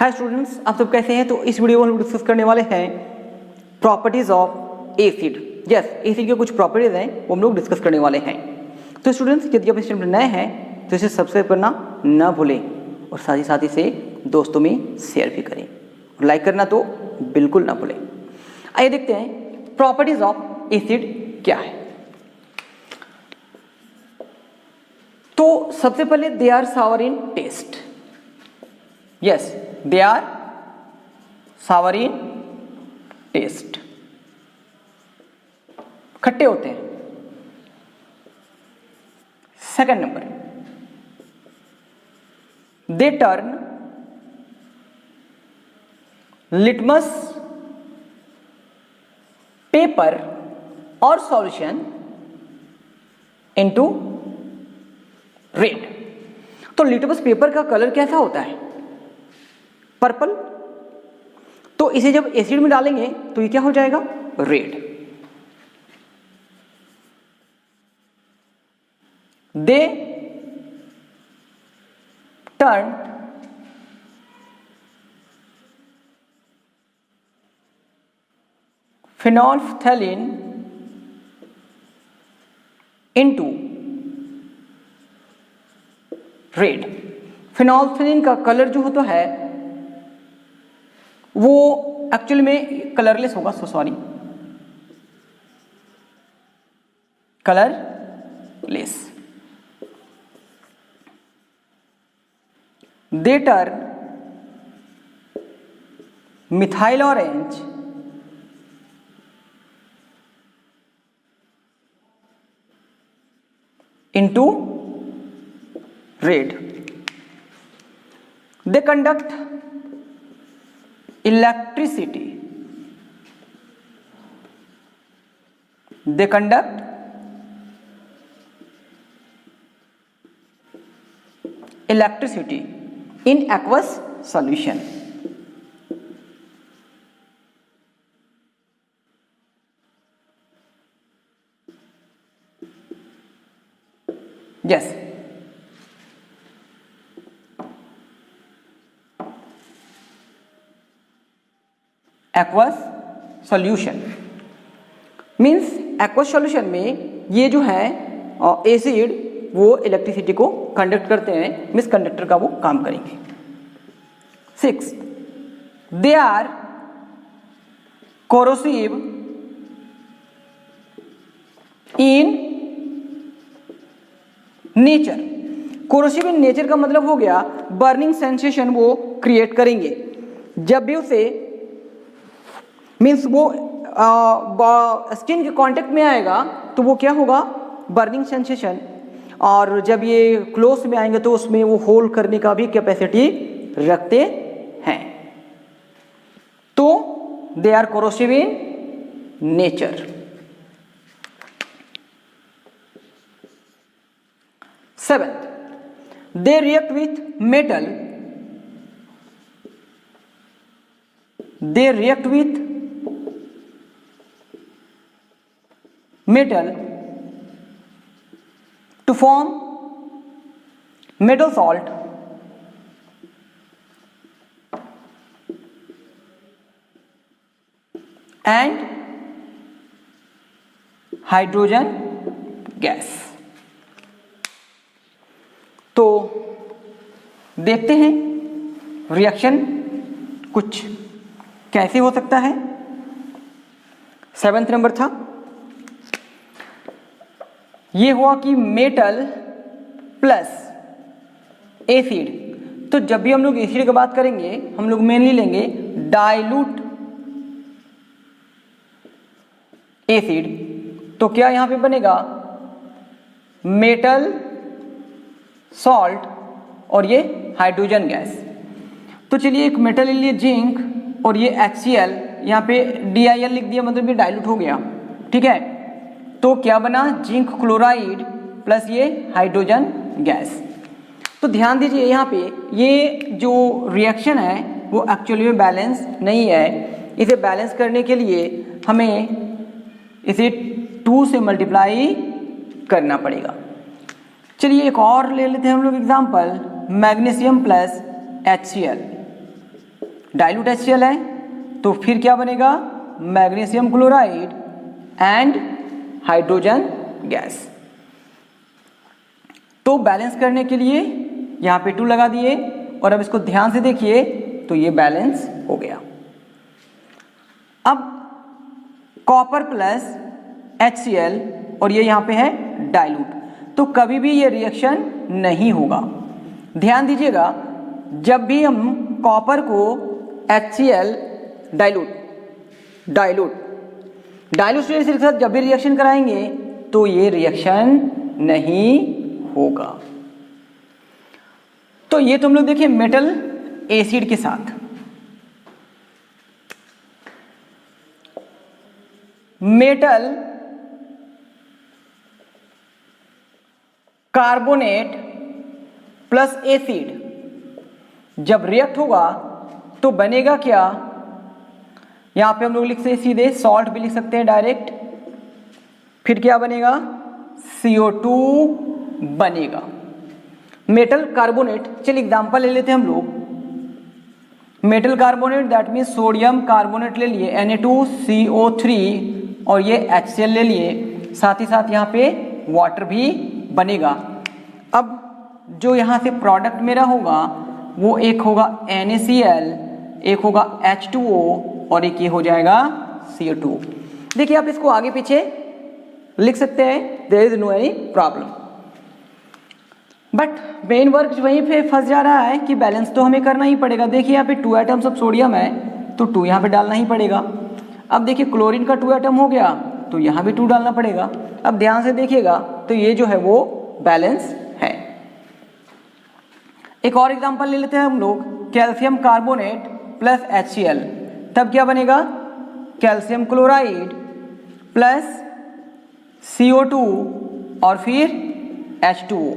Hi students, आप सब कैसे हैं। तो इस वीडियो में हम डिस्कस करने वाले हैं properties of acid. Yes, acid के कुछ प्रॉपर्टीज हैं वो हम लोग डिस्कस करने वाले हैं। तो स्टूडेंट्स, यदि आप इस चैनल पर नए हैं तो इसे सब्सक्राइब करना ना भूलें और साथ ही इसे दोस्तों में शेयर भी करें और लाइक करना तो बिल्कुल ना भूलें। आइए देखते हैं प्रॉपर्टीज ऑफ एसिड क्या है। तो सबसे पहले they are sour in taste. Yes, they are sour in taste, खट्टे होते हैं। Second number, they turn litmus paper और सॉल्यूशन इनटू रेड। तो लिटमस पेपर का कलर कैसा होता है? पर्पल। तो इसे जब एसिड में डालेंगे तो ये क्या हो जाएगा? Red. They turn phenolphthalein into red. Phenolphthalein का कलर जो होता है वो एक्चुअली में कलरलेस होगा, sorry, colourless. They turn methyl orange into red. They conduct electricity. They conduct electricity in aqueous solution. Yes. Aqueous solution means aqueous solution में ये जो है एसिड वो इलेक्ट्रिसिटी को कंडक्ट करते हैं, मीन्स कंडक्टर का वो काम करेंगे। 6, they are corrosive in nature. Corrosive in nature का मतलब हो गया बर्निंग सेंसेशन वो क्रिएट करेंगे। जब भी उसे मीन्स वो स्किन के कांटेक्ट में आएगा तो वो क्या होगा? Burning sensation. और जब ये क्लोज में आएंगे तो उसमें वो होल्ड करने का भी कैपेसिटी रखते हैं। तो they are corrosive in nature. 7, they react with metal. They react with metal to form metal salt and hydrogen gas। तो देखते हैं रिएक्शन कुछ कैसे हो सकता है। 7th नंबर था, ये हुआ कि मेटल प्लस एसिड। तो जब भी हम लोग एसिड की बात करेंगे हम लोग मेनली लेंगे डाइल्यूट एसिड। तो क्या यहां पे बनेगा? मेटल सॉल्ट और ये हाइड्रोजन गैस। तो चलिए एक मेटल ले लिए जिंक और ये HCl, यहाँ पे DIL लिख दिया, मतलब ये डाइल्यूट हो गया। ठीक है, तो क्या बना? जिंक क्लोराइड प्लस ये हाइड्रोजन गैस। तो ध्यान दीजिए यहाँ पे ये जो रिएक्शन है वो एक्चुअली में बैलेंस नहीं है। इसे बैलेंस करने के लिए हमें इसे 2 से मल्टीप्लाई करना पड़ेगा। चलिए एक और ले लेते हैं हम लोग example, magnesium plus HCl। Dilute HCl है, तो फिर क्या बनेगा, magnesium chloride and hydrogen gas. तो बैलेंस करने के लिए यहाँ पे 2 लगा दिए, और अब इसको ध्यान से देखिए तो ये बैलेंस हो गया। अब कॉपर प्लस HCl और ये यहाँ पे है डाइल्यूट, तो कभी भी ये रिएक्शन नहीं होगा। ध्यान दीजिएगा, जब भी हम कॉपर को HCl डाइल्यूट स्टेट के साथ जब भी रिएक्शन कराएंगे तो ये रिएक्शन नहीं होगा। तो ये तुम लोग देखिए मेटल एसिड के साथ, मेटल कार्बोनेट प्लस एसिड जब रिएक्ट होगा तो बनेगा क्या, यहां पे हम लोग लिखते हैं सीधे, सॉल्ट भी लिख सकते हैं डायरेक्ट, फिर क्या बनेगा, CO2 बनेगा। मेटल कार्बोनेट, चलिए एग्जांपल ले लेते हैं हम लोग। Metal carbonate that mean sodium carbonate ले लिए Na2CO3 और ये HCl ले लिए, साथ ही साथ यहाँ पे वाटर भी बनेगा। अब जो यहाँ से प्रोडक्ट मेरा होगा वो एक होगा NaCl, एक होगा H2O और एक ये हो जाएगा CO2। देखिए आप इसको आगे पीछे लिख सकते हैं, there is no any problem, but main work वहीं पे फंस जा रहा है कि बैलेंस तो हमें करना ही पड़ेगा। देखिए यहाँ पे 2 एटम्स ऑफ सोडियम है तो 2 यहाँ पे डालना ही पड़ेगा। अब देखिए क्लोरीन का 2 एटम हो गया तो यहाँ भी 2 डालना पड़ेगा। अब ध्यान से देखिएगा तो ये जो है वो बैलेंस है। एक और एग्जांपल ले लेते हैं हम लोग, कैल्शियम कार्बोनेट प्लस HCl, तब क्या बनेगा, कैल्शियम क्लोराइड प्लस CO2 और फिर H2O।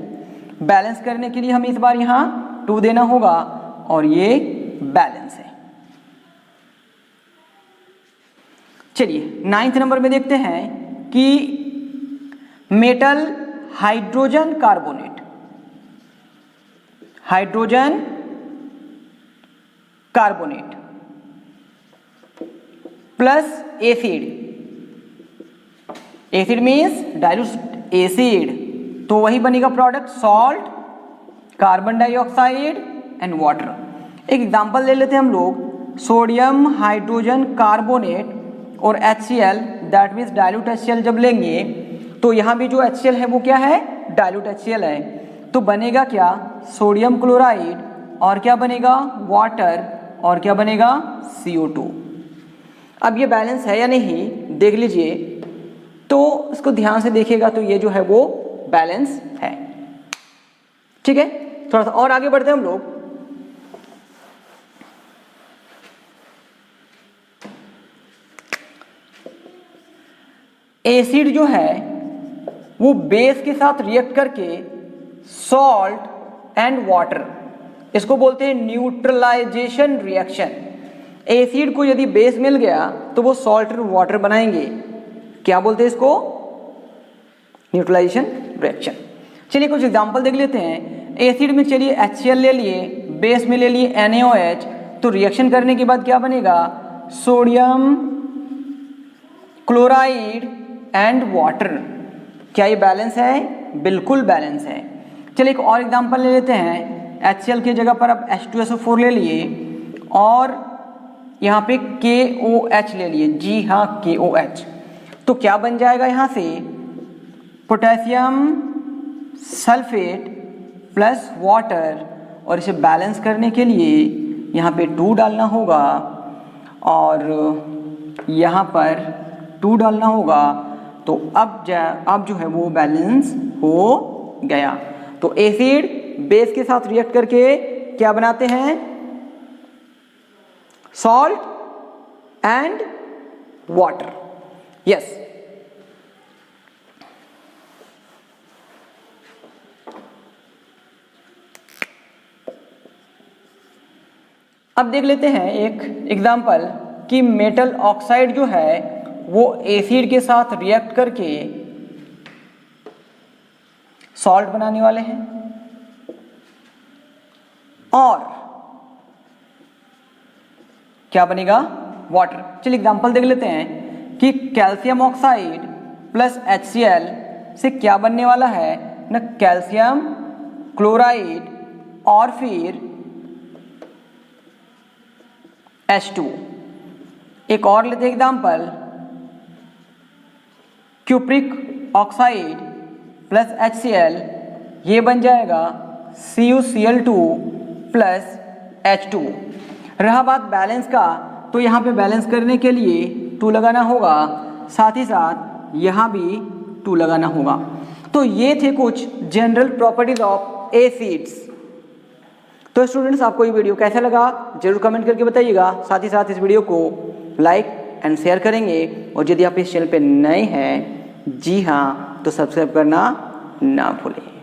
बैलेंस करने के लिए हमें इस बार यहाँ 2 देना होगा और ये बैलेंस है। चलिए 9th नंबर में देखते हैं कि metal hydrogen carbonate, hydrogen carbonate plus acid, acid means dilute acid, तो वही बनेगा product salt, carbon dioxide and water. एक एग्जांपल ले लेते हैं हम लोग, सोडियम हाइड्रोजन कार्बोनेट और HCl that means dilute HCl जब लेंगे तो यहाँ भी जो HCl है वो क्या है, डाइल्यूट HCl है, तो बनेगा क्या, सोडियम क्लोराइड और क्या बनेगा, वाटर और क्या बनेगा, CO2। अब ये बैलेंस है या नहीं देख लीजिए, तो इसको ध्यान से देखिएगा तो ये जो है वो बैलेंस है। ठीक है, थोड़ा सा और आगे बढ़ते हैं हम लोग। एसिड जो है वो बेस के साथ रिएक्ट करके सॉल्ट एंड वाटर, इसको बोलते हैं न्यूट्रलाइजेशन रिएक्शन। एसिड को यदि बेस मिल गया तो वो सॉल्ट और वाटर बनाएंगे, क्या बोलते हैं इसको, न्यूट्रलाइजेशन रिएक्शन। चलिए कुछ एग्जांपल देख लेते हैं। एसिड में चलिए HCl ले लिए, बेस में ले लिए NaOH, तो रिएक्शन करने के बाद क्या बनेगा, सोडियम क्लोराइड एंड वाटर। क्या ये बैलेंस है, बिल्कुल बैलेंस है। चलिए एक और एग्जांपल ले लेते हैं। HCl की जगह पर अब H2SO4 ले लिए और यहाँ पे KOH ले लिए, जी हाँ KOH, तो क्या बन जाएगा यहाँ से, पोटेशियम सल्फेट प्लस वाटर, और इसे बैलेंस करने के लिए यहाँ पे 2 डालना होगा और यहाँ पर 2 डालना होगा, तो अब जो है वो बैलेंस हो गया। तो एसिड बेस के साथ रिएक्ट करके क्या बनाते हैं, सॉल्ट एंड वाटर। यस, अब देख लेते हैं एक एग्जांपल कि मेटल ऑक्साइड जो है वो एसिड के साथ रिएक्ट करके सॉल्ट बनाने वाले हैं, और क्या बनेगा, वाटर। चलिए एग्जांपल देख लेते हैं कि कैल्शियम ऑक्साइड प्लस HCl से क्या बनने वाला है ना, कैल्शियम क्लोराइड और फिर H2। एक और लेते हैं example, cupric oxide plus HCl, ये बन जाएगा CuCl2 प्लस H2। रहा बात बैलेंस का, तो यहाँ पे बैलेंस करने के लिए 2 लगाना होगा, साथ ही साथ यहाँ भी 2 लगाना होगा। तो ये थे कुछ जनरल प्रॉपर्टीज ऑफ एसिड्स। तो स्टूडेंट्स, आपको ये वीडियो कैसा लगा जरूर कमेंट करके बताइएगा। साथ ही साथ इस वीडियो को लाइक एंड शेयर करेंगे, और यदि आप इस चैनल पे नए हैं, जी हाँ, तो सब्सक्राइब करना ना भूलें।